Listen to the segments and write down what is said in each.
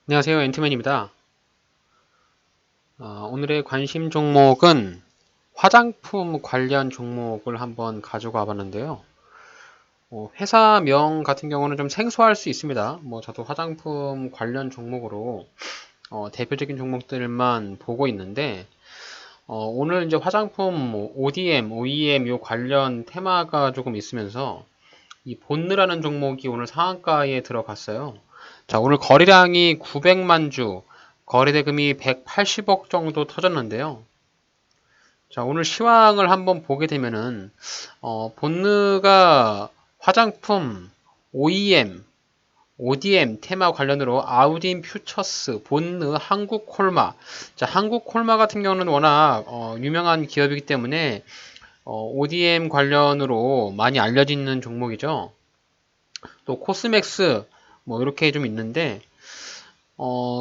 안녕하세요. 엔트맨입니다. 오늘의 관심 종목은 화장품 관련 종목을 한번 가지고 와봤는데요. 회사명 같은 경우는 좀 생소할 수 있습니다. 저도 화장품 관련 종목으로 대표적인 종목들만 보고 있는데 오늘 이제 화장품 ODM, OEM 요 관련 테마가 조금 있으면서 이 본느라는 종목이 오늘 상한가에 들어갔어요. 자, 오늘 거래량이 900만 주, 거래대금이 180억 정도 터졌는데요. 자, 오늘 시황을 한번 보게 되면은, 본느가 화장품, OEM, ODM 테마 관련으로 아우딘 퓨처스, 본느, 한국콜마. 자, 한국콜마 같은 경우는 워낙 유명한 기업이기 때문에 ODM 관련으로 많이 알려져 있는 종목이죠. 또 코스맥스 이렇게 좀 있는데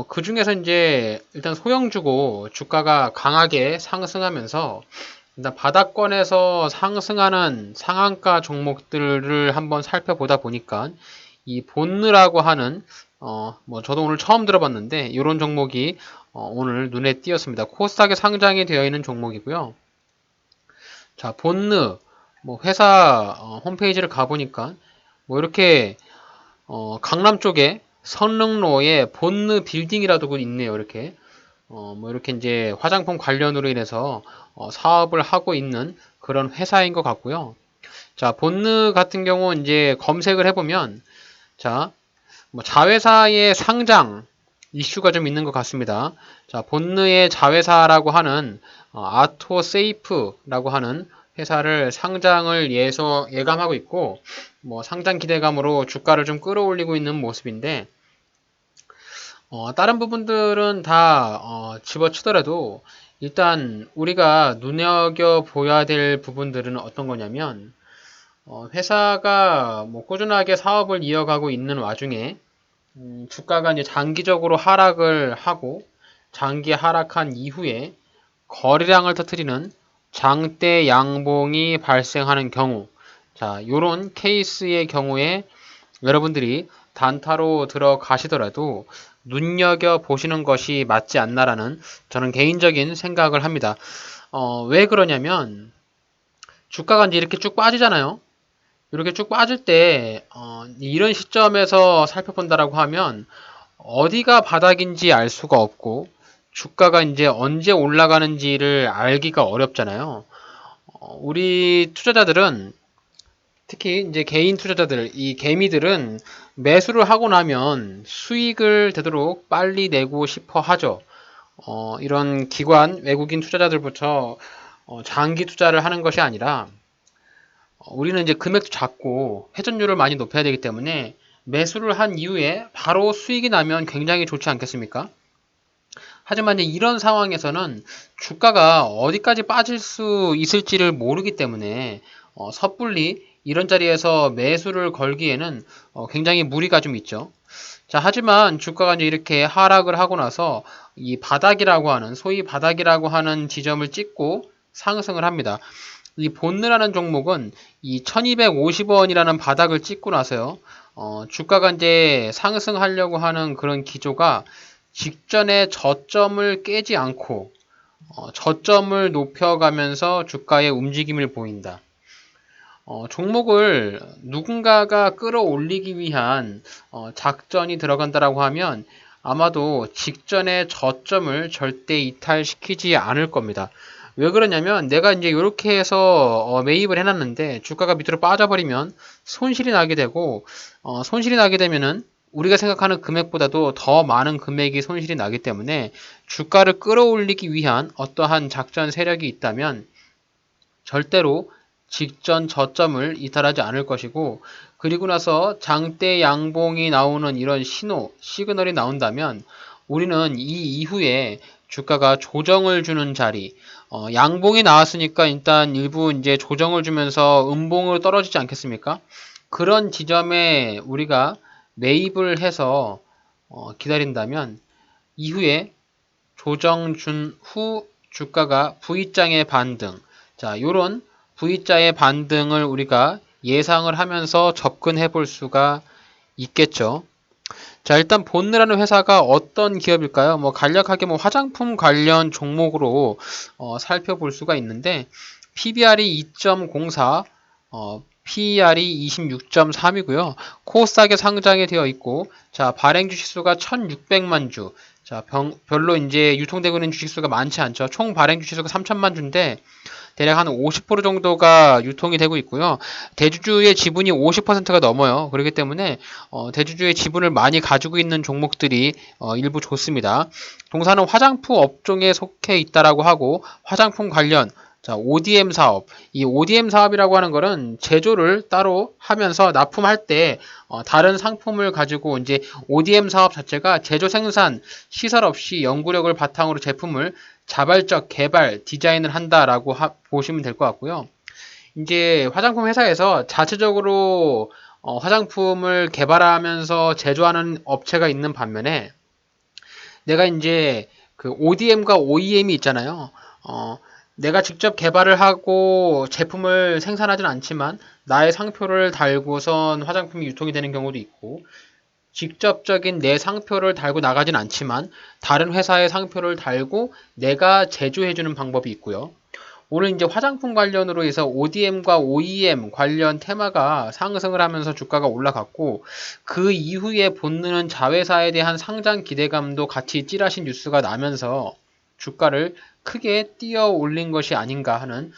그 중에서 이제 일단 소형주고 주가가 강하게 상승하면서 일단 바닥권에서 상승하는 상한가 종목들을 한번 살펴보다 보니까 이 본느라고 하는 저도 오늘 처음 들어봤는데 이런 종목이 오늘 눈에 띄었습니다. 코스닥에 상장이 되어 있는 종목이고요. 자, 본느 회사 홈페이지를 가보니까 이렇게 강남 쪽에 선릉로에 본느 빌딩이라도 있네요. 이렇게. 이렇게 이제 화장품 관련으로 인해서 사업을 하고 있는 그런 회사인 것 같고요. 자, 본느 같은 경우 이제 검색을 해보면, 자, 자회사의 상장 이슈가 좀 있는 것 같습니다. 자, 본느의 자회사라고 하는 아토세이프라고 하는 회사를 상장을 예감하고 있고, 상장 기대감으로 주가를 좀 끌어올리고 있는 모습인데, 다른 부분들은 다 집어치더라도 일단 우리가 눈여겨보아야 될 부분들은 어떤 거냐면 회사가 꾸준하게 사업을 이어가고 있는 와중에 주가가 이제 장기적으로 하락을 하고 장기 하락한 이후에 거래량을 터뜨리는 장대 양봉이 발생하는 경우 자, 요런 케이스의 경우에 여러분들이 단타로 들어가시더라도 눈여겨보시는 것이 맞지 않나라는 저는 개인적인 생각을 합니다. 왜 그러냐면 주가가 이제 이렇게 쭉 빠지잖아요. 이렇게 쭉 빠질 때 이런 시점에서 살펴본다라고 하면 어디가 바닥인지 알 수가 없고 주가가 이제 언제 올라가는지를 알기가 어렵잖아요. 우리 투자자들은 특히 이제 개인 투자자들, 이 개미들은 매수를 하고 나면 수익을 되도록 빨리 내고 싶어 하죠. 이런 기관, 외국인 투자자들부터 장기 투자를 하는 것이 아니라 우리는 이제 금액도 작고 회전율을 많이 높여야 되기 때문에 매수를 한 이후에 바로 수익이 나면 굉장히 좋지 않겠습니까? 하지만 이제 이런 상황에서는 주가가 어디까지 빠질 수 있을지를 모르기 때문에 섣불리 이런 자리에서 매수를 걸기에는 굉장히 무리가 좀 있죠. 자, 하지만 주가가 이제 이렇게 하락을 하고 나서 이 바닥이라고 하는 소위 바닥이라고 하는 지점을 찍고 상승을 합니다. 이 본느라는 종목은 이 1250원이라는 바닥을 찍고 나서요. 주가가 이제 상승하려고 하는 그런 기조가 직전에 저점을 깨지 않고 저점을 높여가면서 주가의 움직임을 보인다. 종목을 누군가가 끌어올리기 위한 작전이 들어간다라고 하면 아마도 직전의 저점을 절대 이탈시키지 않을 겁니다. 왜 그러냐면 내가 이제 이렇게 해서 매입을 해놨는데 주가가 밑으로 빠져버리면 손실이 나게 되고 손실이 나게 되면은 우리가 생각하는 금액보다도 더 많은 금액이 손실이 나기 때문에 주가를 끌어올리기 위한 어떠한 작전 세력이 있다면 절대로 직전 저점을 이탈하지 않을 것이고 그리고 나서 장대 양봉이 나오는 이런 시그널이 나온다면 우리는 이 이후에 주가가 조정을 주는 자리 양봉이 나왔으니까 일단 일부 이제 조정을 주면서 음봉으로 떨어지지 않겠습니까? 그런 지점에 우리가 매입을 해서 기다린다면 이후에 조정 준 후 주가가 V장의 반등 자 요런 V자의 반등을 우리가 예상을 하면서 접근해 볼 수가 있겠죠. 자, 일단 본느라는 회사가 어떤 기업일까요? 뭐 간략하게 뭐 화장품 관련 종목으로 살펴볼 수가 있는데 PBR이 2.04, PER이 26.3이고요. 코스닥에 상장이 되어 있고, 자, 발행 주식수가 1,600만 주. 자, 별로 이제 유통되고 있는 주식수가 많지 않죠. 총 발행 주식수가 3천만 주인데 대략 한 50% 정도가 유통이 되고 있고요. 대주주의 지분이 50%가 넘어요. 그렇기 때문에 대주주의 지분을 많이 가지고 있는 종목들이 일부 좋습니다. 동사는 화장품 업종에 속해 있다라고 하고 화장품 관련 자, ODM 사업. 이 ODM 사업이라고 하는 거는 제조를 따로 하면서 납품할 때 다른 상품을 가지고 이제 ODM 사업 자체가 제조 생산 시설 없이 연구력을 바탕으로 제품을 자발적 개발, 디자인을 한다라고 보시면 될 것 같고요. 이제 화장품 회사에서 자체적으로 화장품을 개발하면서 제조하는 업체가 있는 반면에 내가 이제 그 ODM과 OEM이 있잖아요. 내가 직접 개발을 하고 제품을 생산하진 않지만 나의 상표를 달고선 화장품이 유통이 되는 경우도 있고 직접적인 내 상표를 달고 나가진 않지만 다른 회사의 상표를 달고 내가 제조해주는 방법이 있고요. 오늘 이제 화장품 관련으로 해서 ODM과 OEM 관련 테마가 상승을 하면서 주가가 올라갔고 그 이후에 본느는 자회사에 대한 상장 기대감도 같이 찌라신 뉴스가 나면서 주가를 크게 뛰어 올린 것이 아닌가 하는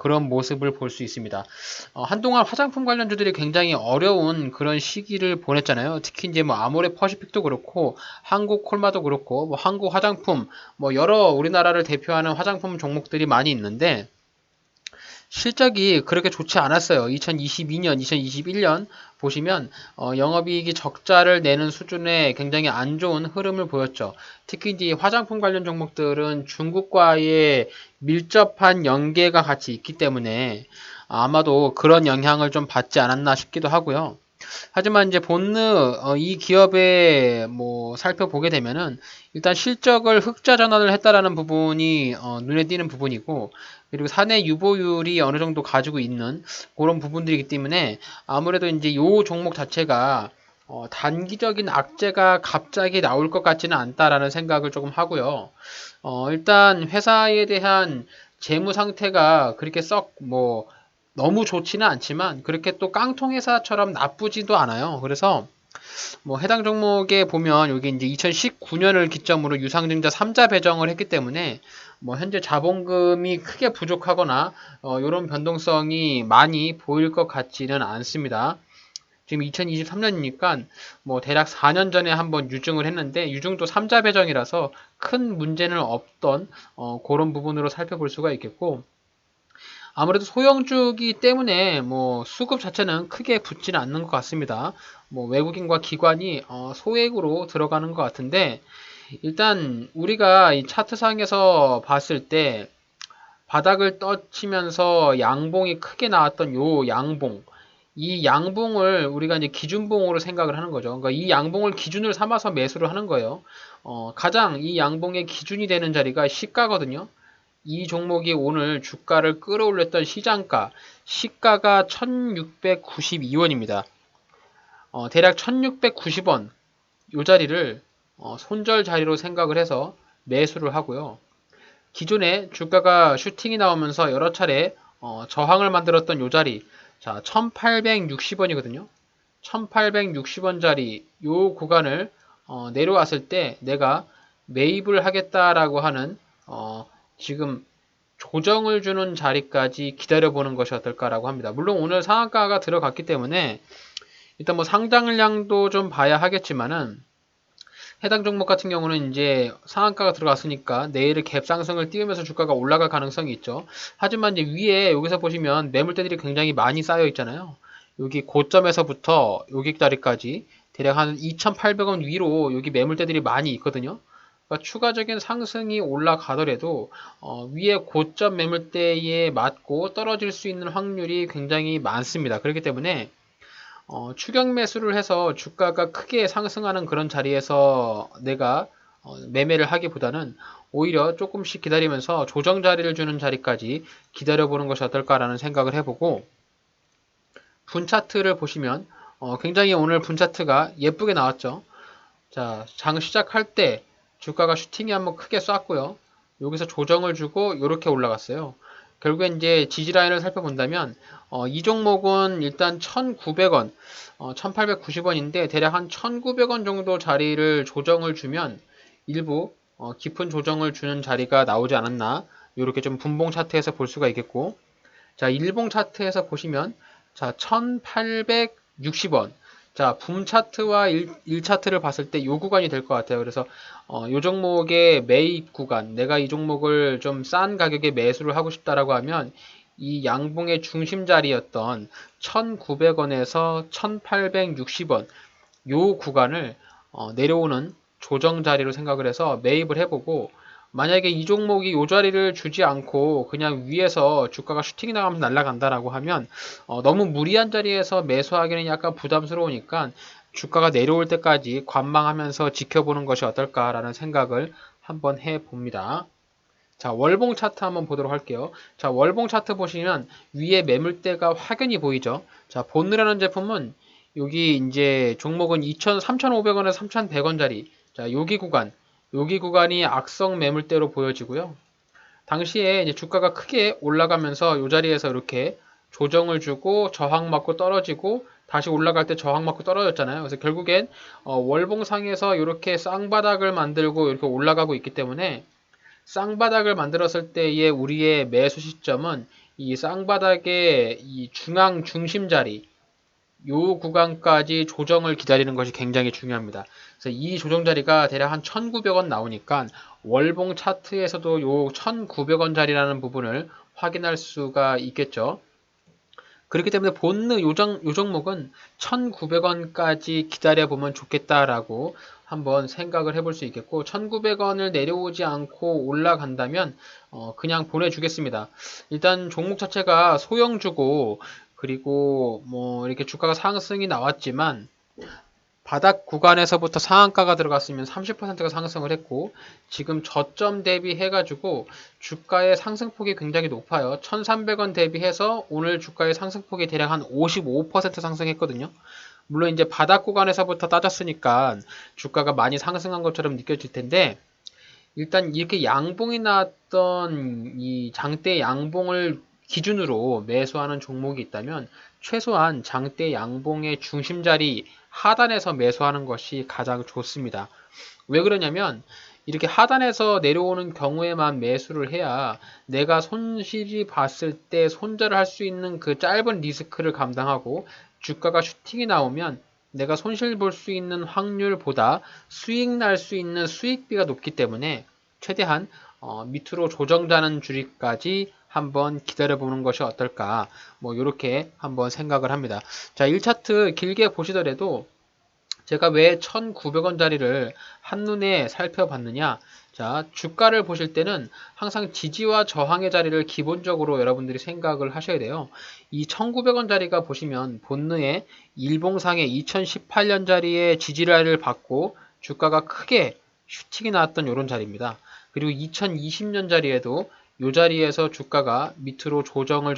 그런 모습을 볼 수 있습니다. 한동안 화장품 관련주들이 굉장히 어려운 그런 시기를 보냈잖아요. 특히 이제 뭐 아모레 퍼시픽도 그렇고 한국 콜마도 그렇고 뭐 한국 화장품 뭐 여러 우리나라를 대표하는 화장품 종목들이 많이 있는데 실적이 그렇게 좋지 않았어요. 2022년, 2021년 보시면 영업이익이 적자를 내는 수준의 굉장히 안 좋은 흐름을 보였죠. 특히 이제 화장품 관련 종목들은 중국과의 밀접한 연계가 같이 있기 때문에 아마도 그런 영향을 좀 받지 않았나 싶기도 하고요. 하지만 이제 본느 이 기업에 뭐 살펴보게 되면은 일단 실적을 흑자 전환을 했다라는 부분이 눈에 띄는 부분이고 그리고 사내 유보율이 어느 정도 가지고 있는 그런 부분들이기 때문에 아무래도 이제 요 종목 자체가 단기적인 악재가 갑자기 나올 것 같지는 않다라는 생각을 조금 하고요. 일단 회사에 대한 재무 상태가 그렇게 썩 뭐 너무 좋지는 않지만 그렇게 또 깡통 회사처럼 나쁘지도 않아요. 그래서 뭐 해당 종목에 보면 여기 이제 2019년을 기점으로 유상증자 3자 배정을 했기 때문에 뭐 현재 자본금이 크게 부족하거나 이런 변동성이 많이 보일 것 같지는 않습니다. 지금 2023년이니까 뭐 대략 4년 전에 한번 유증을 했는데 유증도 3자 배정이라서 큰 문제는 없던 그런 부분으로 살펴볼 수가 있겠고 아무래도 소형주기 때문에 뭐 수급 자체는 크게 붙지는 않는 것 같습니다. 뭐 외국인과 기관이 소액으로 들어가는 것 같은데 일단 우리가 이 차트상에서 봤을 때 바닥을 떠치면서 양봉이 크게 나왔던 요 양봉 이 양봉을 우리가 이제 기준봉으로 생각을 하는 거죠. 그러니까 이 양봉을 기준을 삼아서 매수를 하는 거예요. 가장 이 양봉의 기준이 되는 자리가 시가거든요. 이 종목이 오늘 주가를 끌어올렸던 시장가, 시가가 1692원입니다. 대략 1690원, 이 자리를 손절 자리로 생각을 해서 매수를 하고요. 기존에 주가가 슈팅이 나오면서 여러 차례 저항을 만들었던 이 자리, 자 1860원이거든요. 1860원짜리 이 구간을 내려왔을 때 내가 매입을 하겠다라고 하는 지금 조정을 주는 자리까지 기다려보는 것이 어떨까라고 합니다. 물론 오늘 상한가가 들어갔기 때문에 일단 뭐 상장량도 좀 봐야 하겠지만은 해당 종목 같은 경우는 이제 상한가가 들어갔으니까 내일의 갭 상승을 띄우면서 주가가 올라갈 가능성이 있죠. 하지만 이제 위에 여기서 보시면 매물대들이 굉장히 많이 쌓여 있잖아요. 여기 고점에서부터 여기 자리까지 대략 한 2,800원 위로 여기 매물대들이 많이 있거든요. 그러니까 추가적인 상승이 올라가더라도 위에 고점 매물대에 맞고 떨어질 수 있는 확률이 굉장히 많습니다. 그렇기 때문에 추격 매수를 해서 주가가 크게 상승하는 그런 자리에서 내가 매매를 하기보다는 오히려 조금씩 기다리면서 조정 자리를 주는 자리까지 기다려보는 것이 어떨까라는 생각을 해보고 분 차트를 보시면 굉장히 오늘 분 차트가 예쁘게 나왔죠. 자, 장 시작할 때 주가가 슈팅이 한번 크게 쐈고요. 여기서 조정을 주고 이렇게 올라갔어요. 결국엔 이제 지지라인을 살펴본다면 이 종목은 일단 1,900원, 1,890원인데 대략 한 1,900원 정도 자리를 조정을 주면 일부 깊은 조정을 주는 자리가 나오지 않았나 이렇게 좀 분봉 차트에서 볼 수가 있겠고, 자, 일봉 차트에서 보시면 자, 1,860원. 자, 붐 차트와 일 차트를 봤을 때 요 구간이 될 것 같아요. 그래서 요 종목의 매입 구간, 내가 이 종목을 좀 싼 가격에 매수를 하고 싶다라고 하면 이 양봉의 중심 자리였던 1,900원에서 1,860원 요 구간을 내려오는 조정 자리로 생각을 해서 매입을 해보고, 만약에 이 종목이 이 자리를 주지 않고 그냥 위에서 주가가 슈팅이 나가면서 날아간다라고 하면 너무 무리한 자리에서 매수하기는 약간 부담스러우니까 주가가 내려올 때까지 관망하면서 지켜보는 것이 어떨까라는 생각을 한번 해봅니다. 자, 월봉 차트 한번 보도록 할게요. 자, 월봉 차트 보시면 위에 매물대가 확연히 보이죠. 자, 본느라는 제품은 여기 이제 종목은 3,500원에서 3,100원짜리. 자, 여기 구간이 악성 매물대로 보여지고요. 당시에 이제 주가가 크게 올라가면서 이 자리에서 이렇게 조정을 주고 저항 맞고 떨어지고 다시 올라갈 때 저항 맞고 떨어졌잖아요. 그래서 결국엔 월봉상에서 이렇게 쌍바닥을 만들고 이렇게 올라가고 있기 때문에 쌍바닥을 만들었을 때의 우리의 매수 시점은 이 쌍바닥의 이 중앙 중심 자리, 요 구간까지 조정을 기다리는 것이 굉장히 중요합니다. 그래서 이 조정 자리가 대략 한 1,900원 나오니까 월봉 차트에서도 요 1,900원 자리라는 부분을 확인할 수가 있겠죠. 그렇기 때문에 본느 요 종목은 1,900원까지 기다려보면 좋겠다라고 한번 생각을 해볼 수 있겠고, 1,900원을 내려오지 않고 올라간다면 그냥 보내주겠습니다. 일단 종목 자체가 소형주고, 그리고 뭐 이렇게 주가가 상승이 나왔지만 바닥 구간에서부터 상한가가 들어갔으면 30%가 상승을 했고, 지금 저점 대비해가지고 주가의 상승폭이 굉장히 높아요. 1,300원 대비해서 오늘 주가의 상승폭이 대략 한 55% 상승했거든요. 물론 이제 바닥 구간에서부터 따졌으니까 주가가 많이 상승한 것처럼 느껴질 텐데, 일단 이렇게 양봉이 나왔던 이 장대 양봉을 기준으로 매수하는 종목이 있다면 최소한 장대 양봉의 중심자리 하단에서 매수하는 것이 가장 좋습니다. 왜 그러냐면 이렇게 하단에서 내려오는 경우에만 매수를 해야 내가 손실이 봤을 때 손절을 할 수 있는 그 짧은 리스크를 감당하고, 주가가 슈팅이 나오면 내가 손실 볼 수 있는 확률보다 수익 날 수 있는 수익비가 높기 때문에 최대한 밑으로 조정자는 줄이까지 한번 기다려보는 것이 어떨까, 뭐 이렇게 한번 생각을 합니다. 자, 1차트 길게 보시더라도 제가 왜 1,900원짜리를 한눈에 살펴봤느냐. 자, 주가를 보실 때는 항상 지지와 저항의 자리를 기본적으로 여러분들이 생각을 하셔야 돼요. 이 1,900원짜리가 보시면 본느의 일봉상의 2018년짜리의 지지라인을 받고 주가가 크게 슈팅이 나왔던 이런 자리입니다. 그리고 2020년짜리에도 이 자리에서 주가가 밑으로 조정을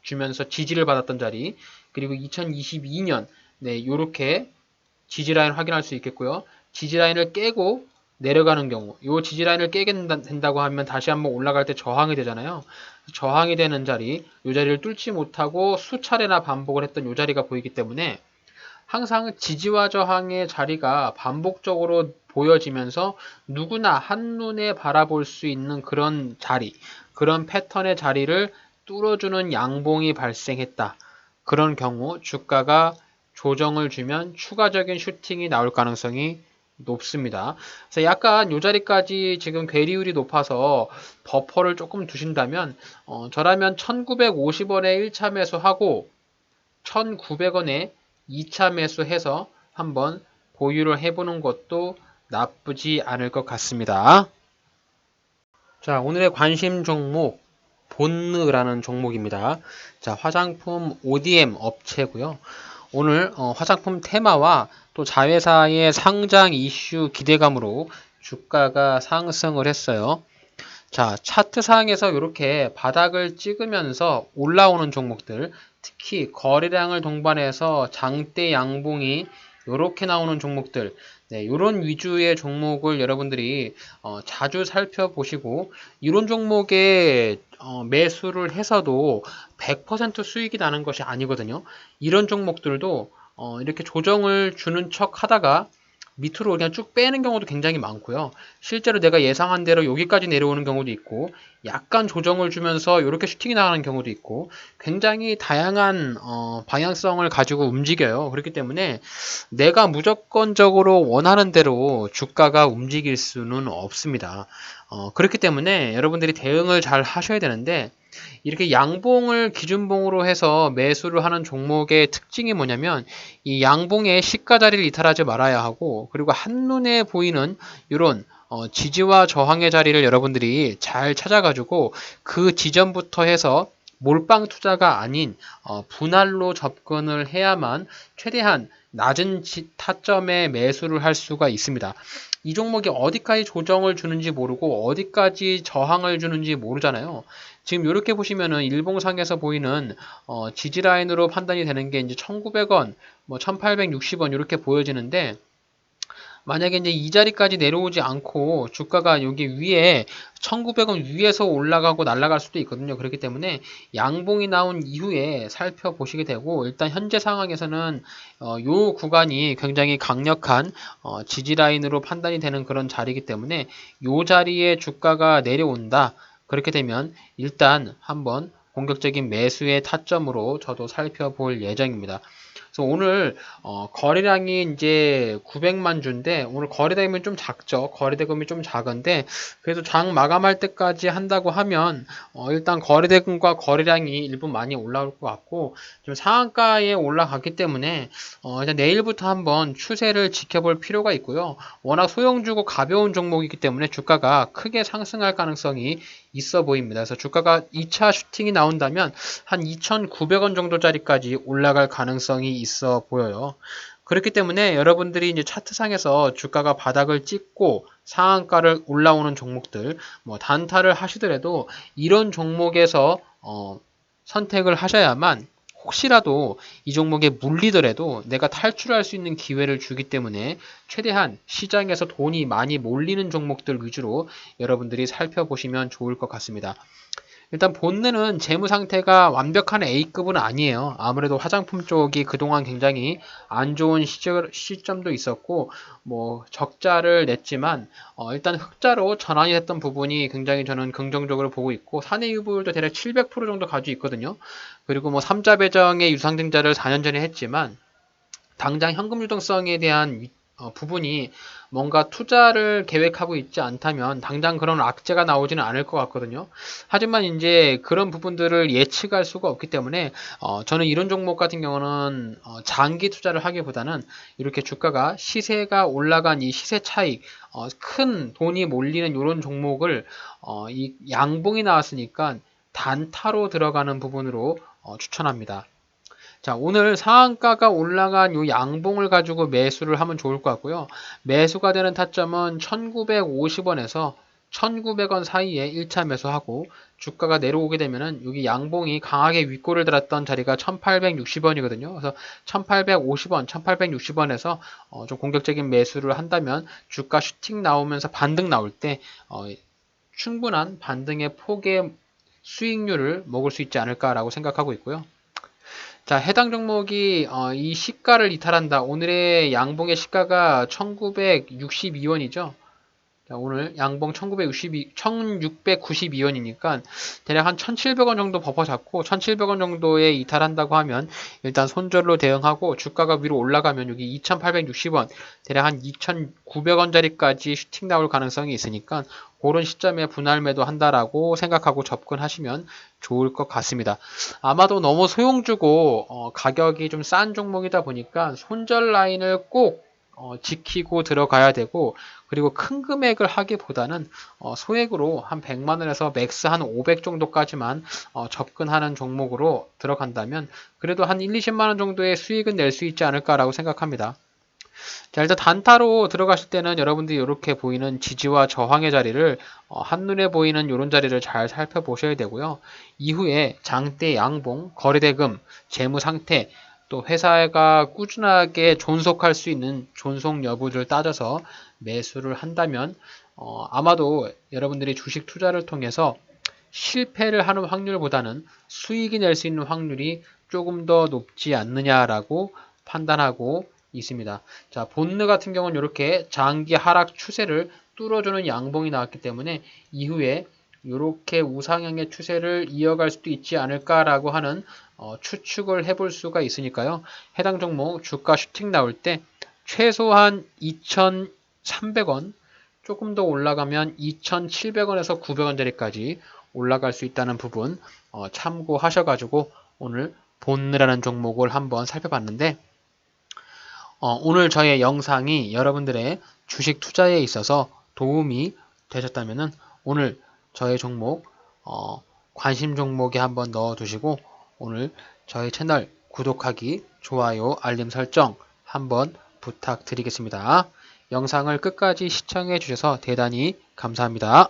주면서 지지를 받았던 자리, 그리고 2022년 네, 요렇게 지지라인 확인할 수 있겠고요. 지지라인을 깨고 내려가는 경우, 이 지지라인을 깨게 된다고 하면 다시 한번 올라갈 때 저항이 되잖아요. 저항이 되는 자리, 이 자리를 뚫지 못하고 수차례나 반복을 했던 이 자리가 보이기 때문에 항상 지지와 저항의 자리가 반복적으로 보여지면서 누구나 한눈에 바라볼 수 있는 그런 자리, 그런 패턴의 자리를 뚫어주는 양봉이 발생했다. 그런 경우 주가가 조정을 주면 추가적인 슈팅이 나올 가능성이 높습니다. 그래서 약간 이 자리까지 지금 괴리율이 높아서 버퍼를 조금 두신다면 저라면 1950원에 1차 매수하고 1900원에 2차 매수해서 한번 보유를 해보는 것도 나쁘지 않을 것 같습니다. 자, 오늘의 관심 종목 본느라는 종목입니다. 자, 화장품 ODM 업체고요. 오늘 화장품 테마와 또 자회사의 상장 이슈 기대감으로 주가가 상승을 했어요. 자, 차트상에서 이렇게 바닥을 찍으면서 올라오는 종목들, 특히 거래량을 동반해서 장대 양봉이 이렇게 나오는 종목들, 네, 이런 위주의 종목을 여러분들이 자주 살펴보시고 이런 종목에 매수를 해서도 100% 수익이 나는 것이 아니거든요. 이런 종목들도 이렇게 조정을 주는 척 하다가 밑으로 그냥 쭉 빼는 경우도 굉장히 많고요. 실제로 내가 예상한 대로 여기까지 내려오는 경우도 있고 약간 조정을 주면서 이렇게 슈팅이 나가는 경우도 있고 굉장히 다양한 방향성을 가지고 움직여요. 그렇기 때문에 내가 무조건적으로 원하는 대로 주가가 움직일 수는 없습니다. 그렇기 때문에 여러분들이 대응을 잘 하셔야 되는데 이렇게 양봉을 기준봉으로 해서 매수를 하는 종목의 특징이 뭐냐면 이 양봉의 시가 자리를 이탈하지 말아야 하고 그리고 한눈에 보이는 이런 지지와 저항의 자리를 여러분들이 잘 찾아가지고 그 지점부터 해서 몰빵 투자가 아닌 분할로 접근을 해야만 최대한 낮은 타점에 매수를 할 수가 있습니다. 이 종목이 어디까지 조정을 주는지 모르고 어디까지 저항을 주는지 모르잖아요. 지금 이렇게 보시면은 일봉상에서 보이는 지지 라인으로 판단이 되는 게 이제 1,900원, 뭐 1,860원 이렇게 보여지는데 만약에 이제 이 자리까지 내려오지 않고 주가가 여기 위에 1900원 위에서 올라가고 날아갈 수도 있거든요. 그렇기 때문에 양봉이 나온 이후에 살펴보시게 되고 일단 현재 상황에서는 요 구간이 굉장히 강력한 지지 라인으로 판단이 되는 그런 자리이기 때문에 요 자리에 주가가 내려온다. 그렇게 되면 일단 한번 공격적인 매수의 타점으로 저도 살펴볼 예정입니다. 그래서 오늘 거래량이 이제 900만 주인데 오늘 거래대금이 좀 작죠. 거래대금이 좀 작은데 그래도 장 마감할 때까지 한다고 하면 일단 거래대금과 거래량이 일부 많이 올라올 것 같고 좀 상한가에 올라갔기 때문에 일단 내일부터 한번 추세를 지켜볼 필요가 있고요. 워낙 소형주고 가벼운 종목이기 때문에 주가가 크게 상승할 가능성이 있어 보입니다. 그래서 주가가 2차 슈팅이 나온다면 한 2,900원 정도짜리까지 올라갈 가능성이 있어 보여요. 그렇기 때문에 여러분들이 이제 차트상에서 주가가 바닥을 찍고 상한가를 올라오는 종목들, 뭐 단타를 하시더라도 이런 종목에서 선택을 하셔야만 혹시라도 이 종목에 물리더라도 내가 탈출할 수 있는 기회를 주기 때문에 최대한 시장에서 돈이 많이 몰리는 종목들 위주로 여러분들이 살펴보시면 좋을 것 같습니다. 일단 본능은 재무 상태가 완벽한 A급은 아니에요. 아무래도 화장품 쪽이 그동안 굉장히 안 좋은 시점도 있었고, 뭐, 적자를 냈지만, 일단 흑자로 전환이 됐던 부분이 굉장히 저는 긍정적으로 보고 있고, 사내유불도 대략 700% 정도 가지고 있거든요. 그리고 뭐, 삼자 배정의 유상증자를 4년 전에 했지만, 당장 현금 유동성에 대한 부분이 뭔가 투자를 계획하고 있지 않다면 당장 그런 악재가 나오지는 않을 것 같거든요. 하지만 이제 그런 부분들을 예측할 수가 없기 때문에 저는 이런 종목 같은 경우는 장기 투자를 하기보다는 이렇게 주가가 시세가 올라간 이 시세 차익 큰 돈이 몰리는 이런 종목을 이 양봉이 나왔으니까 단타로 들어가는 부분으로 추천합니다. 자, 오늘 상한가가 올라간 이 양봉을 가지고 매수를 하면 좋을 것 같고요. 매수가 되는 타점은 1950원에서 1900원 사이에 1차 매수하고 주가가 내려오게 되면은 여기 양봉이 강하게 윗골을 들었던 자리가 1860원이거든요. 그래서 1850원, 1860원에서 좀 공격적인 매수를 한다면 주가 슈팅 나오면서 반등 나올 때 충분한 반등의 폭의 수익률을 먹을 수 있지 않을까라고 생각하고 있고요. 자, 해당 종목이 이 시가를 이탈한다. 오늘의 양봉의 시가가 1962원이죠. 자, 오늘 양봉 1692원이니까 대략 한 1700원 정도 버퍼 잡고 1700원 정도에 이탈한다고 하면 일단 손절로 대응하고 주가가 위로 올라가면 여기 2860원 대략 한 2900원짜리까지 슈팅 나올 가능성이 있으니까 그런 시점에 분할 매도 한다라고 생각하고 접근하시면 좋을 것 같습니다. 아마도 너무 소형주고 가격이 좀 싼 종목이다 보니까 손절 라인을 꼭 지키고 들어가야 되고 그리고 큰 금액을 하기보다는 소액으로 한 100만원에서 맥스 한 500 정도까지만 접근하는 종목으로 들어간다면 그래도 한 1, 20만원 정도의 수익은 낼 수 있지 않을까라고 생각합니다. 자, 일단 단타로 들어가실 때는 여러분들이 이렇게 보이는 지지와 저항의 자리를 한눈에 보이는 이런 자리를 잘 살펴보셔야 되고요. 이후에 장대 양봉, 거래대금, 재무 상태 또 회사가 꾸준하게 존속할 수 있는 존속 여부를 따져서 매수를 한다면 아마도 여러분들이 주식 투자를 통해서 실패를 하는 확률보다는 수익이 낼 수 있는 확률이 조금 더 높지 않느냐라고 판단하고 있습니다. 자, 본느 같은 경우는 이렇게 장기 하락 추세를 뚫어주는 양봉이 나왔기 때문에 이후에 이렇게 우상향의 추세를 이어갈 수도 있지 않을까라고 하는 추측을 해볼 수가 있으니까요. 해당 종목 주가 슈팅 나올 때 최소한 2,300원, 조금 더 올라가면 2,700원에서 900원짜리까지 올라갈 수 있다는 부분 참고하셔가지고 오늘 본느라는 종목을 한번 살펴봤는데 오늘 저의 영상이 여러분들의 주식 투자에 있어서 도움이 되셨다면 오늘 저의 종목 관심 종목에 한번 넣어두시고 오늘 저희 채널 구독하기, 좋아요, 알림 설정 한번 부탁드리겠습니다. 영상을 끝까지 시청해 주셔서 대단히 감사합니다.